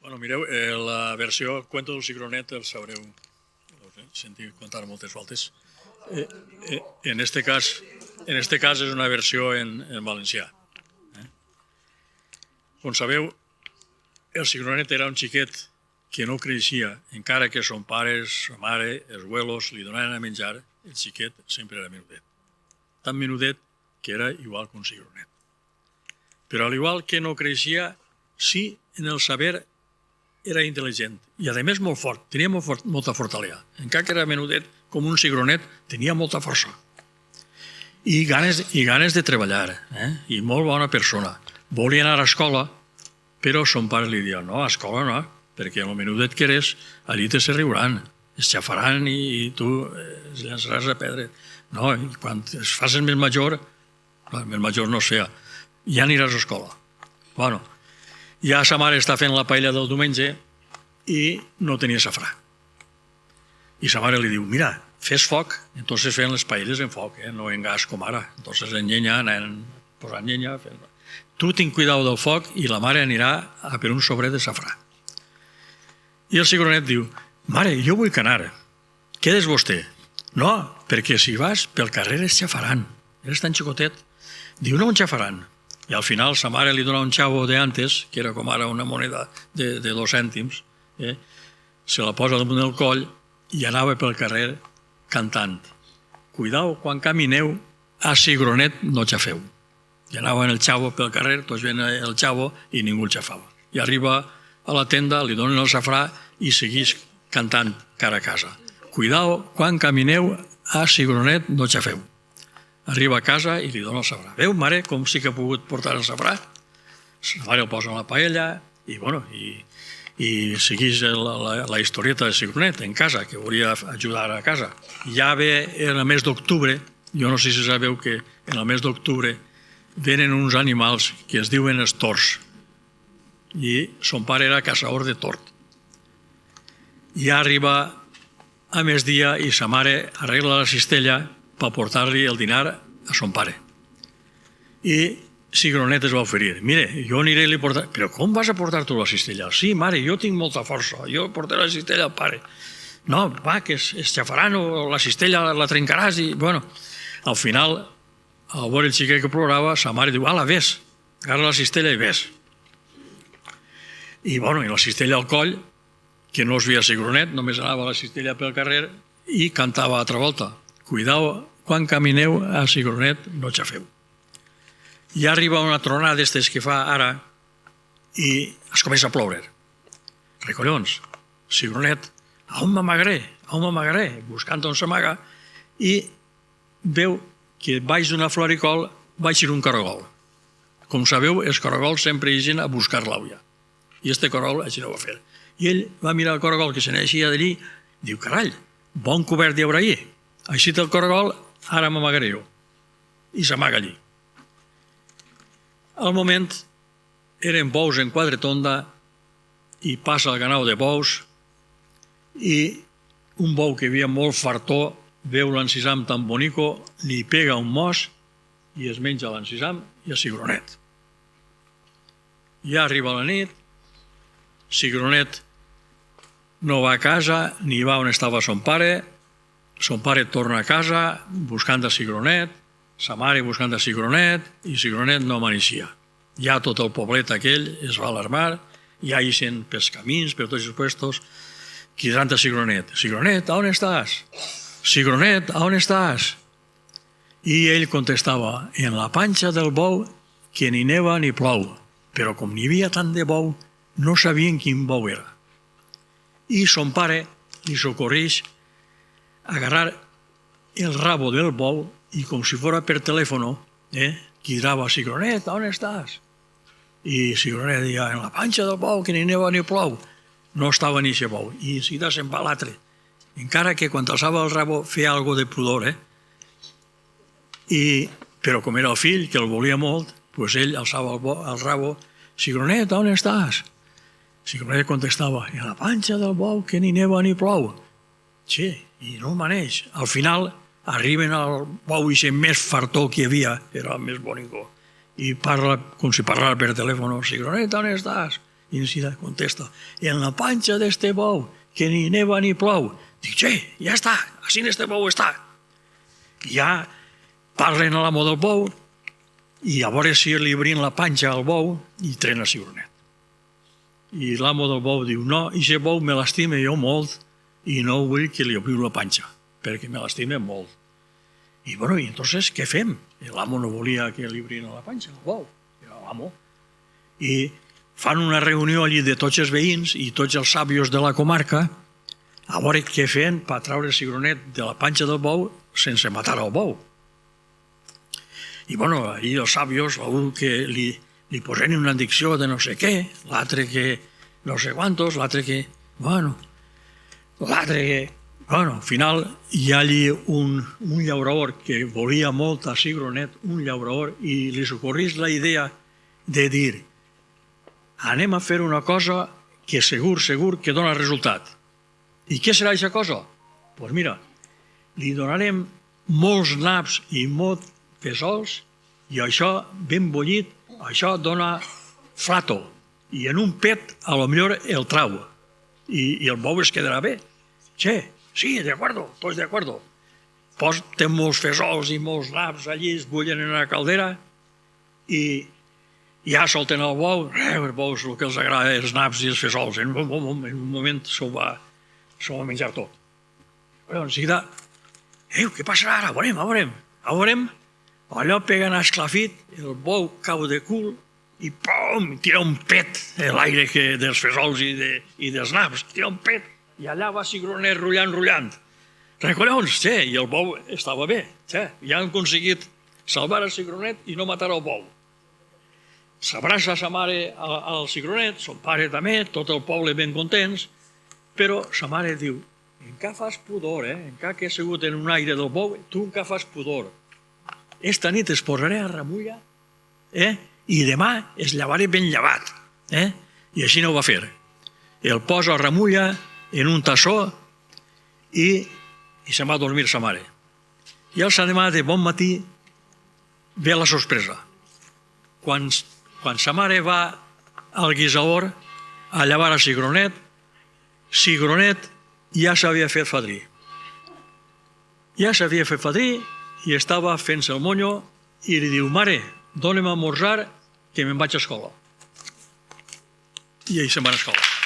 Bueno, mireu, la versió Cuento del Cigronet el sabreu sentir contar moltes voltes. En este cas és una versió en valencià. Com sabeu, el cigronet era un xiquet que no creixia, encara que son pares, sa mare, els abuelos li donaven a menjar, el xiquet sempre era menudet. Tan menudet que era igual que un cigronet. Però al igual que no creixia, sí, en el saber era intel·ligent i, a més, molt fort, tenia molta fortalesa. Encara que era menudet com un cigronet, tenia molta força. I ganes de treballar, i molt bona persona. Volia anar a escola, però son pare li diuen, no, a escola no, perquè el menudet que eres, allí te se riuran, es xafaran i tu es llançaràs a pedra. No, i quan es facis més major no es feia, ja aniràs a escola. Bueno, ja sa mare està fent la paella del diumenge i no tenia safrà. I sa mare li diu, mira, fes foc, entonces feien les paelles en foc, no en gas com ara. Entonces en llenya, anaven posant llenya. Tu ten cuidado del foc i la mare anirà a per un sobret de safrà. I el cigronet diu, mare, jo vull canar, quedes vostè? No, perquè si vas pel carrer es xafaran. Eres tan xicotet. Diu, no, en xafaran. I al final sa mare li dona un xavo de antes, que era com ara una moneda de 2 cèntims, se la posa damunt del coll i anava pel carrer cantant. Cuidao, quan camineu, a cigronet no xafeu. I anava en el xavo pel carrer, tots ven el xavo i ningú el xafava. I arriba a la tenda, li donen el safrà i segueix cantant cara a casa. Cuidao, quan camineu, a cigronet no xafeu. Arriba a casa i li dona el safrà. Veu, mare, com sí que ha pogut portar el safrà? La mare el posa en la paella i segueix la historieta de cigronet en casa, que volia ajudar a casa. Ja ve en el mes d'octubre, jo no sé si sabeu que en el mes d'octubre venen uns animals que es diuen els tords. I son pare era caçador de tord. Ja arriba a migdia i sa mare arregla la cistella per portar-li el dinar a son pare. I cigronet es va oferir. Mire, jo aniré i li portaré... Però com vas a portar tu la cistella? Sí, mare, jo tinc molta força. Jo portaré la cistella al pare. No, va, que es xafaran o la cistella la trencaràs i... Bueno, al final, al veure el xiquet que plorava, sa mare diu, ala, ves, agarra la cistella i ves. I, bueno, i la cistella al coll, que no es veia cigronet, només anava la cistella pel carrer i cantava altra volta. Cuidao, quan camineu a cigronet no xafeu. Ja arriba una tronada d'estes que fa ara i es comença a ploure. Recollons, cigronet, on m'amagaré? Buscant on s'amaga i veu que baix d'una floricol va eixir un caragol. Com sabeu, els caragols sempre eixen a buscar l'aulla. I este caragol així no ho va fer. I ell va mirar el caragol que se n'eixia d'allí, diu, carall, bon cobert hi haurà allí. Així té el caragol, ara m'amagaré jo. I s'amaga allí. Al moment, eren bous en quadretonda i passa el ganau de bous i un bou que havia molt fartó veu l'encisam tan bonico, li pega un mos i es menja l'encisam i el cigronet. Ja arriba la nit, cigronet no va a casa ni va on estava son pare torna a casa buscant a cigronet, sa mare buscant a cigronet i cigronet no amaneixia. Ja tot el poblet aquell es va alarmar, ja ixen pels camins, per tots els puestos, cridant a cigronet. Cigronet, on estàs? Cigronet, on estàs? I ell contestava, en la panxa del bou que ni neva ni plou, però com n'hi havia tant de bou, no sabien quin bou era. I son pare li socorreix agarrar el rabo del bou i com si fora per telèfono, cridava, cigronet, on estàs? I cigronet deia, en la panxa del bou que ni neva ni plou. No estava ni aquest bou. I seguida se'n va l'altre. Encara que quan alçava el rabo feia alguna de pudor, però com era el fill, que el volia molt, ell alçava el rabo, cigronet, on estàs? Cigronet contestava, en la panxa del bou que ni neva ni plou. Sí, i no maneix. Al final arriben al bou i més fartó que hi havia, era el més bonico, i parla com si parlara per telèfon, cigronet, on estàs? I enseguida contesta, en la panxa d'este bou, que ni neva ni plou. Dic, che, ja està, així n'este bou està. I ja parlen a l'amo del bou i a veure si li obrin la panxa al bou i tren el cigronet. I l'amo del bou diu, no, aquest bou me l'estime jo molt i no vull que li obriu la panxa, perquè me l'estime molt. I bueno, i entonces què fem? L'amo no volia que li obrin la panxa al bou, era l'amo. I fan una reunió allí de tots els veïns i tots els sàvios de la comarca a veure què feien per treure el cigronet de la panxa del bou sense matar el bou. I bueno, allí els sàvios, un que li posen una addicció de no sé què, l'altre que no sé quantos, l'altre que... Bueno, al final hi ha allí un llaurador que volia molt a cigronet, un llaurador, i li ocorreix la idea de dir anem a fer una cosa que segur que dona resultat. I què serà aquesta cosa? Doncs mira, li donarem molts naps i molts fesols i això ben bullit, això dona flato. I en un pet, a lo millor el trau. I el bou es quedarà bé. Che, sí, de acuerdo, tots de acuerdo. Posen molts fesols i molts naps allí, es bullen en una caldera i ja solten el bou. Els bous el que els agrada els naps i els fesols. En un moment s'ho va menjar tot. Però en seguida, què passarà ara? A veurem. Allò pega en esclafit, el bou cau de cul i pum, tira un pet a l'aire dels fesols i dels naps, tira un pet i allà va cigronet rullant. Recollons, i el bou estava bé, ja han aconseguit salvar el cigronet i no matar el bou. S'abraça sa mare al cigronet, son pare també, tot el poble ben contents, però sa mare diu, encara fas pudor, encara que he sigut en un aire del bou, tu encara fas pudor. Esta nit es posaré a remulla i demà es llevaré ben llevat. I així no ho va fer. El posa a remulla en un tassó i se'n va a dormir sa mare. I el demà de bon matí ve la sorpresa. Quan sa mare va al guisador a llevar el cigronet ja s'havia fet fadrí. I estava fent-se el monyo i li diu, mare, dóna'm a esmorzar que me'n vaig a escola. I ell se'n va a escola.